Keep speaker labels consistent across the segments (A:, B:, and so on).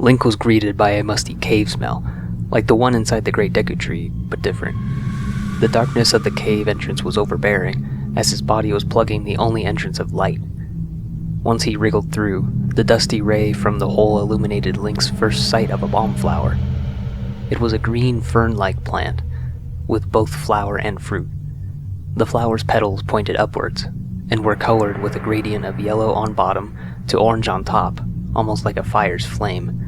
A: Link was greeted by a musty cave smell, like the one inside the Great Deku Tree, but different. The darkness of the cave entrance was overbearing, as his body was plugging the only entrance of light. Once he wriggled through, the dusty ray from the hole illuminated Link's first sight of a bomb flower. It was a green fern-like plant, with both flower and fruit. The flower's petals pointed upwards, and were colored with a gradient of yellow on bottom to orange on top, almost like a fire's flame.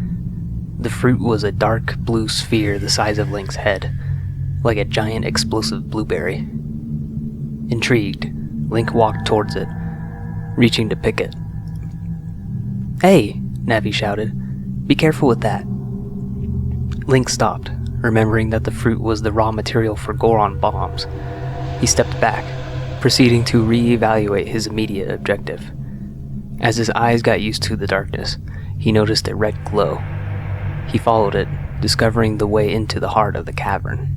A: The fruit was a dark blue sphere the size of Link's head, like a giant explosive blueberry. Intrigued, Link walked towards it, reaching to pick it. "Hey!" Navi shouted. "Be careful with that." Link stopped, remembering that the fruit was the raw material for Goron bombs. He stepped back, proceeding to re-evaluate his immediate objective. As his eyes got used to the darkness, he noticed a red glow. He followed it, discovering the way into the heart of the cavern.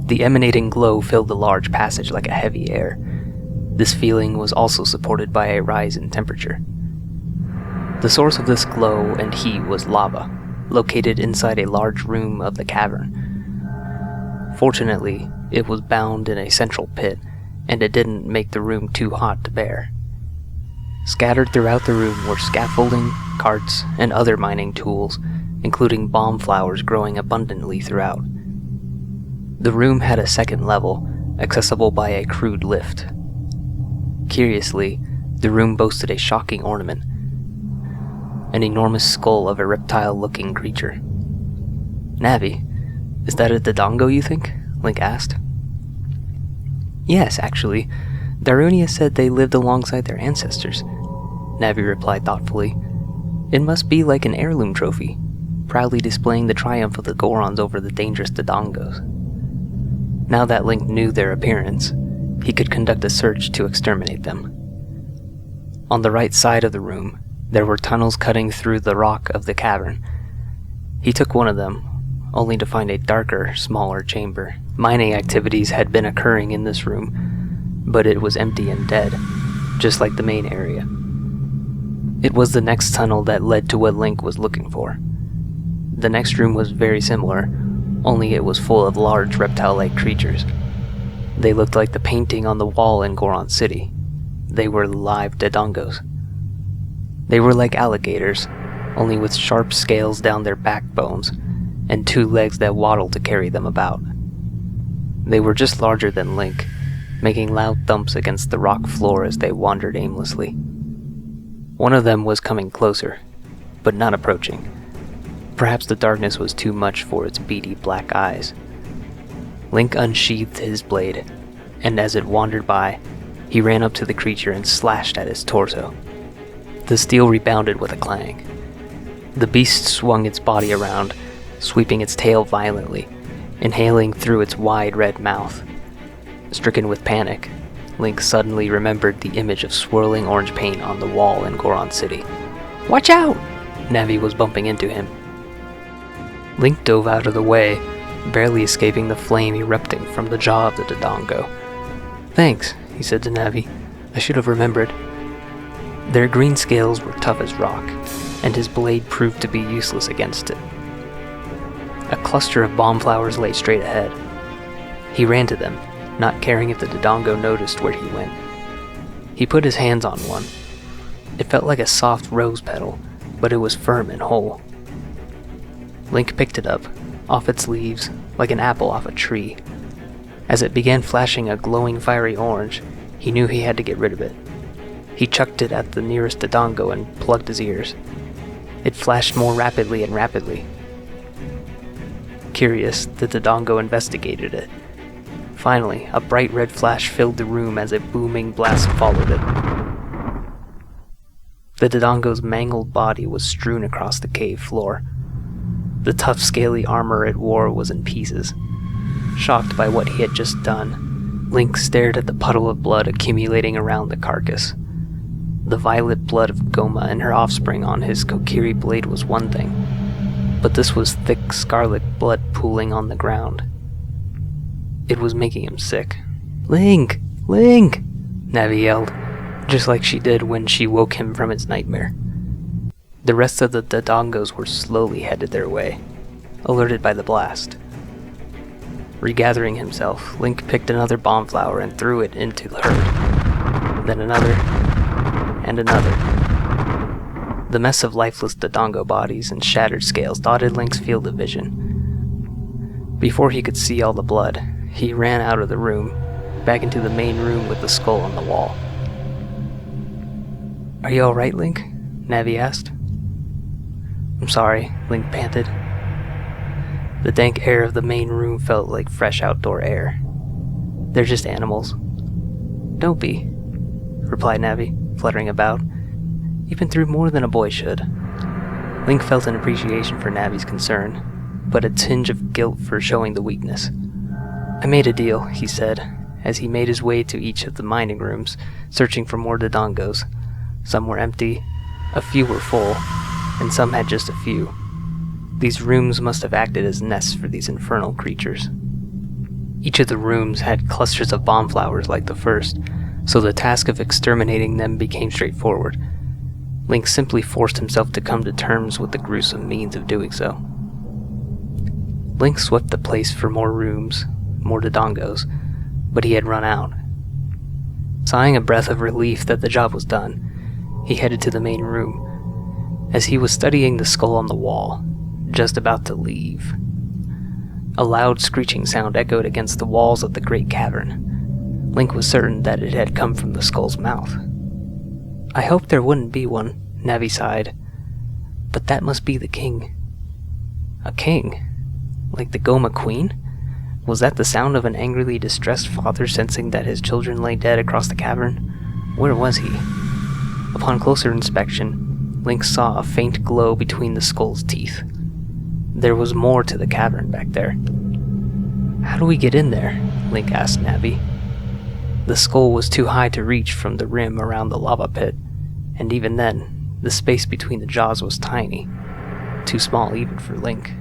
A: The emanating glow filled the large passage like a heavy air. This feeling was also supported by a rise in temperature. The source of this glow and heat was lava, located inside a large room of the cavern. Fortunately, it was bound in a central pit, and it didn't make the room too hot to bear. Scattered throughout the room were scaffolding, carts, and other mining tools, including bomb flowers growing abundantly throughout. The room had a second level, accessible by a crude lift. Curiously, the room boasted a shocking ornament: an enormous skull of a reptile-looking creature. "Navi, is that a Dodongo, you think?" Link asked. "Yes, actually. Darunia said they lived alongside their ancestors," Navi replied thoughtfully. "It must be like an heirloom trophy, proudly displaying the triumph of the Gorons over the dangerous Dodongos." Now that Link knew their appearance, he could conduct a search to exterminate them. On the right side of the room, there were tunnels cutting through the rock of the cavern. He took one of them, only to find a darker, smaller chamber. Mining activities had been occurring in this room, but it was empty and dead, just like the main area. It was the next tunnel that led to what Link was looking for. The next room was very similar, only it was full of large reptile-like creatures. They looked like the painting on the wall in Goron City. They were live Dodongos. They were like alligators, only with sharp scales down their backbones, and 2 legs that waddled to carry them about. They were just larger than Link, making loud thumps against the rock floor as they wandered aimlessly. One of them was coming closer, but not approaching. Perhaps the darkness was too much for its beady black eyes. Link unsheathed his blade, and as it wandered by, he ran up to the creature and slashed at its torso. The steel rebounded with a clang. The beast swung its body around, sweeping its tail violently, inhaling through its wide red mouth. Stricken with panic, Link suddenly remembered the image of swirling orange paint on the wall in Goron City. "Watch out!" Navi was bumping into him. Link dove out of the way, barely escaping the flame erupting from the jaw of the Dodongo. "Thanks," he said to Navi. "I should have remembered." Their green scales were tough as rock, and his blade proved to be useless against it. A cluster of bomb flowers lay straight ahead. He ran to them, not caring if the Dodongo noticed where he went. He put his hands on one. It felt like a soft rose petal, but it was firm and whole. Link picked it up, off its leaves, like an apple off a tree. As it began flashing a glowing fiery orange, he knew he had to get rid of it. He chucked it at the nearest Dodongo and plugged his ears. It flashed more rapidly and rapidly. Curious, the Dodongo investigated it. Finally, a bright red flash filled the room as a booming blast followed it. The Dodongo's mangled body was strewn across the cave floor. The tough, scaly armor it wore was in pieces. Shocked by what he had just done, Link stared at the puddle of blood accumulating around the carcass. The violet blood of Goma and her offspring on his Kokiri blade was one thing, but this was thick scarlet blood pooling on the ground. It was making him sick. "Link! Link!" Navi yelled, just like she did when she woke him from his nightmare. The rest of the Dodongos were slowly headed their way, alerted by the blast. Regathering himself, Link picked another bomb flower and threw it into the herd. Then another, and another. The mess of lifeless Dodongo bodies and shattered scales dotted Link's field of vision. Before he could see all the blood, he ran out of the room, back into the main room with the skull on the wall. "Are you alright, Link?" Navi asked. "I'm sorry," Link panted. The dank air of the main room felt like fresh outdoor air. "They're just animals." "Don't be," replied Navi, fluttering about. "You've been through more than a boy should." Link felt an appreciation for Navi's concern, but a tinge of guilt for showing the weakness. "I made a deal," he said, as he made his way to each of the mining rooms, searching for more Dodongos. Some were empty, a few were full, and some had just a few. These rooms must have acted as nests for these infernal creatures. Each of the rooms had clusters of bomb flowers like the first, so the task of exterminating them became straightforward. Link simply forced himself to come to terms with the gruesome means of doing so. Link swept the place for more rooms, more Dodongos, but he had run out. Sighing a breath of relief that the job was done, he headed to the main room. As he was studying the skull on the wall, just about to leave, a loud screeching sound echoed against the walls of the great cavern. Link was certain that it had come from the skull's mouth. "I hoped there wouldn't be one," Navi sighed. "But that must be the king." A king? Like the Goma queen? Was that the sound of an angrily distressed father sensing that his children lay dead across the cavern? Where was he? Upon closer inspection, Link saw a faint glow between the skull's teeth. There was more to the cavern back there. "How do we get in there?" Link asked Navi. The skull was too high to reach from the rim around the lava pit, and even then, the space between the jaws was tiny, too small even for Link.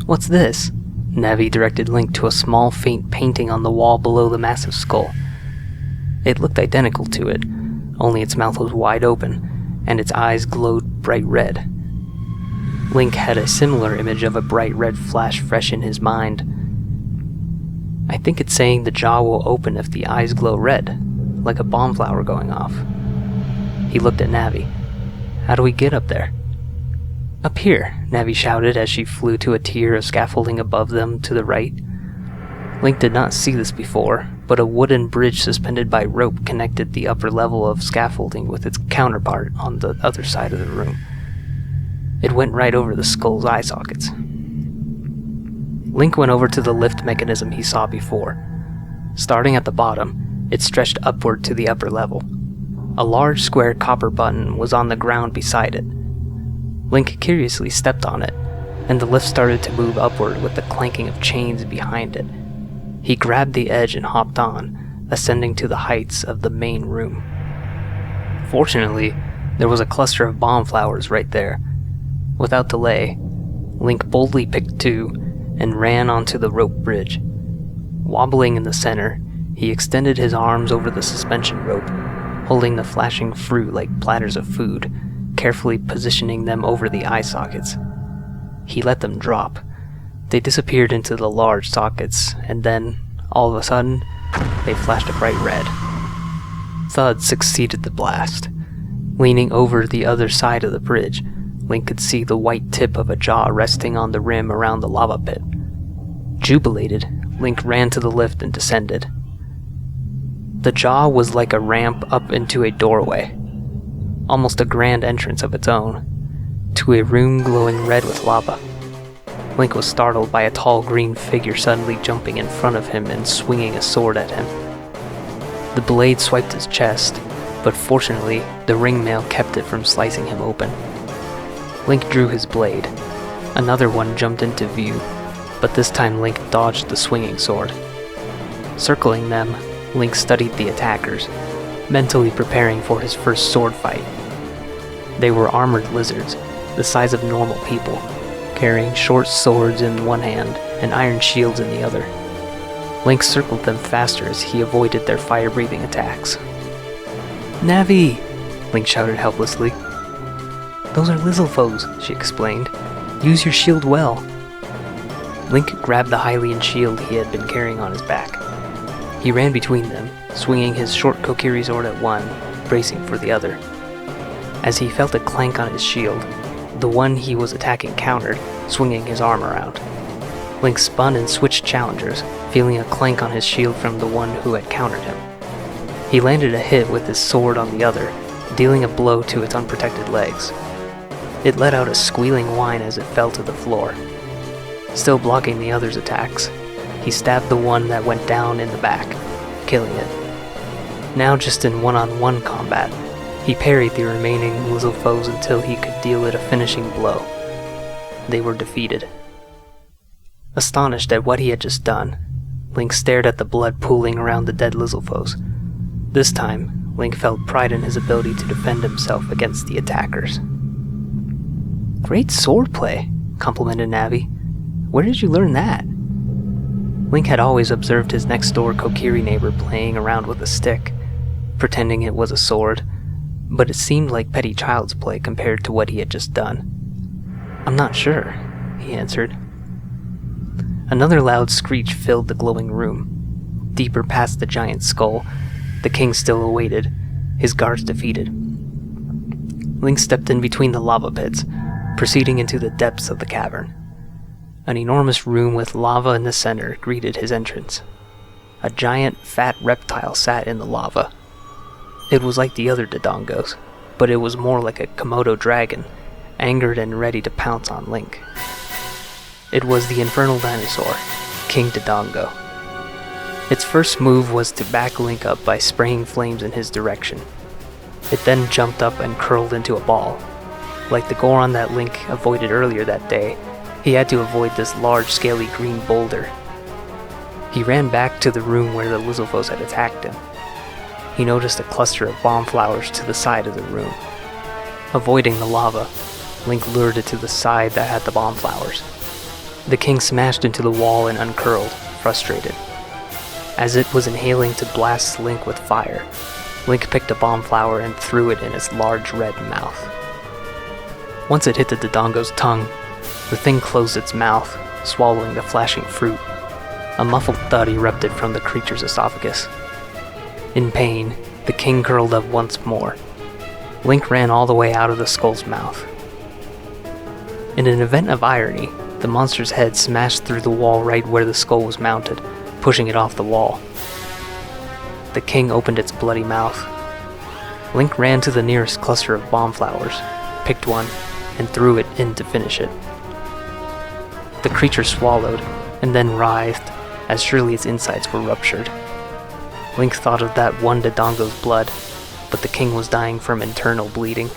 A: "What's this?" Navi directed Link to a small faint painting on the wall below the massive skull. It looked identical to it, only its mouth was wide open, and its eyes glowed bright red. Link had a similar image of a bright red flash fresh in his mind. "I think it's saying the jaw will open if the eyes glow red, like a bomb flower going off." He looked at Navi. "How do we get up there?" "Up here," Navi shouted as she flew to a tier of scaffolding above them to the right. Link did not see this before, but a wooden bridge suspended by rope connected the upper level of scaffolding with its counterpart on the other side of the room. It went right over the skull's eye sockets. Link went over to the lift mechanism he saw before. Starting at the bottom, it stretched upward to the upper level. A large square copper button was on the ground beside it. Link curiously stepped on it, and the lift started to move upward with the clanking of chains behind it. He grabbed the edge and hopped on, ascending to the heights of the main room. Fortunately, there was a cluster of bomb flowers right there. Without delay, Link boldly picked two and ran onto the rope bridge. Wobbling in the center, he extended his arms over the suspension rope, holding the flashing fruit like platters of food, carefully positioning them over the eye sockets. He let them drop. They disappeared into the large sockets, and then, all of a sudden, they flashed a bright red. Thud succeeded the blast. Leaning over the other side of the bridge, Link could see the white tip of a jaw resting on the rim around the lava pit. Jubilated, Link ran to the lift and descended. The jaw was like a ramp up into a doorway, almost a grand entrance of its own, to a room glowing red with lava. Link was startled by a tall green figure suddenly jumping in front of him and swinging a sword at him. The blade swiped his chest, but fortunately, the ringmail kept it from slicing him open. Link drew his blade. Another one jumped into view, but this time Link dodged the swinging sword. Circling them, Link studied the attackers, mentally preparing for his first sword fight. They were armored lizards, the size of normal people, carrying short swords in one hand and iron shields in the other. Link circled them faster as he avoided their fire-breathing attacks. "Navi!" Link shouted helplessly. "Those are Lizalfoes," she explained. "Use your shield well." Link grabbed the Hylian shield he had been carrying on his back. He ran between them, swinging his short Kokiri sword at one, bracing for the other. As he felt a clank on his shield, the one he was attacking countered, swinging his arm around. Link spun and switched challengers, feeling a clank on his shield from the one who had countered him. He landed a hit with his sword on the other, dealing a blow to its unprotected legs. It let out a squealing whine as it fell to the floor. Still blocking the other's attacks, he stabbed the one that went down in the back, killing it. Now just in one-on-one combat, he parried the remaining Lizalfoes until he could deal it a finishing blow. They were defeated. Astonished at what he had just done, Link stared at the blood pooling around the dead Lizalfoes. This time, Link felt pride in his ability to defend himself against the attackers. "Great swordplay," complimented Navi. "Where did you learn that?" Link had always observed his next-door Kokiri neighbor playing around with a stick, pretending it was a sword, but it seemed like petty child's play compared to what he had just done. "I'm not sure," he answered. Another loud screech filled the glowing room. Deeper past the giant skull, the king still awaited, his guards defeated. Link stepped in between the lava pits, proceeding into the depths of the cavern. An enormous room with lava in the center greeted his entrance. A giant, fat reptile sat in the lava. It was like the other Dodongos, but it was more like a Komodo dragon, angered and ready to pounce on Link. It was the infernal dinosaur, King Dodongo. Its first move was to back Link up by spraying flames in his direction. It then jumped up and curled into a ball. Like the Goron that Link avoided earlier that day, he had to avoid this large, scaly green boulder. He ran back to the room where the Lizalfoes had attacked him. He noticed a cluster of bomb flowers to the side of the room. Avoiding the lava, Link lured it to the side that had the bomb flowers. The king smashed into the wall and uncurled, frustrated. As it was inhaling to blast Link with fire, Link picked a bomb flower and threw it in its large red mouth. Once it hit the Dodongo's tongue, the thing closed its mouth, swallowing the flashing fruit. A muffled thud erupted from the creature's esophagus. In pain, the king curled up once more. Link ran all the way out of the skull's mouth. In an event of irony, the monster's head smashed through the wall right where the skull was mounted, pushing it off the wall. The king opened its bloody mouth. Link ran to the nearest cluster of bomb flowers, picked one, and threw it in to finish it. The creature swallowed, and then writhed, as surely its insides were ruptured. Link thought of that one Dodongo's blood, but the king was dying from internal bleeding.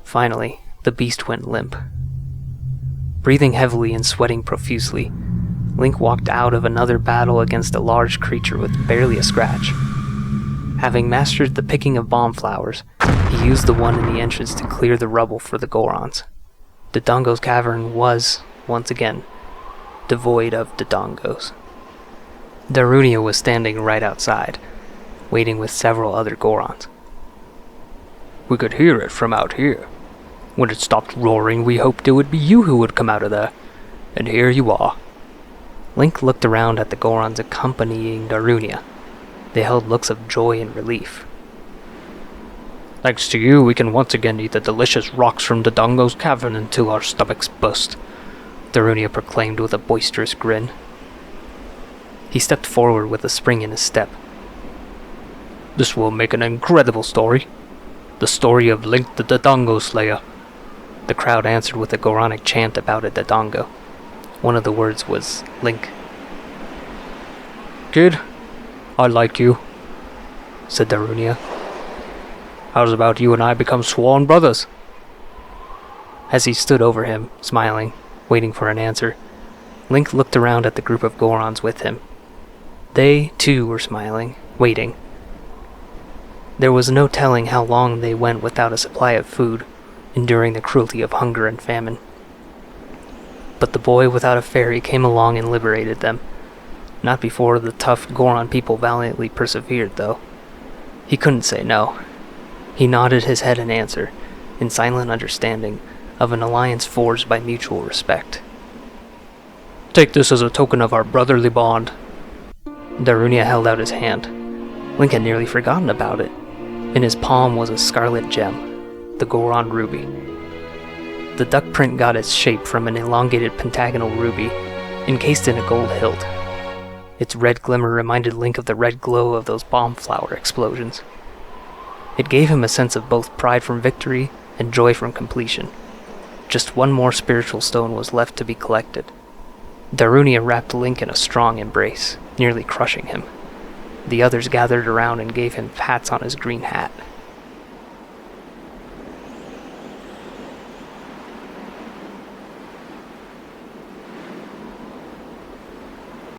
A: Finally, the beast went limp. Breathing heavily and sweating profusely, Link walked out of another battle against a large creature with barely a scratch. Having mastered the picking of bomb flowers, he used the one in the entrance to clear the rubble for the Gorons. Dodongo's cavern was, once again, devoid of Dodongos. Darunia was standing right outside, waiting with several other Gorons. "We could hear it from out here. When it stopped roaring, we hoped it would be you who would come out of there. And here you are." Link looked around at the Gorons accompanying Darunia. They held looks of joy and relief. "Thanks to you, we can once again eat the delicious rocks from Dodongo's cavern until our stomachs burst," Darunia proclaimed with a boisterous grin. He stepped forward with a spring in his step. "This will make an incredible story. The story of Link the Dodongo Slayer." The crowd answered with a Goronic chant about a Dodongo. One of the words was Link. "Kid, I like you," said Darunia. "How's about you and I become sworn brothers?" As he stood over him, smiling, waiting for an answer, Link looked around at the group of Gorons with him. They, too, were smiling, waiting. There was no telling how long they went without a supply of food, enduring the cruelty of hunger and famine. But the boy without a fairy came along and liberated them. Not before the tough Goron people valiantly persevered, though. He couldn't say no. He nodded his head in answer, in silent understanding of an alliance forged by mutual respect. "Take this as a token of our brotherly bond." Darunia held out his hand. Link had nearly forgotten about it. In his palm was a scarlet gem, the Goron ruby. The duck print got its shape from an elongated pentagonal ruby, encased in a gold hilt. Its red glimmer reminded Link of the red glow of those bomb flower explosions. It gave him a sense of both pride from victory and joy from completion. Just one more spiritual stone was left to be collected. Darunia wrapped Link in a strong embrace, nearly crushing him. The others gathered around and gave him pats on his green hat.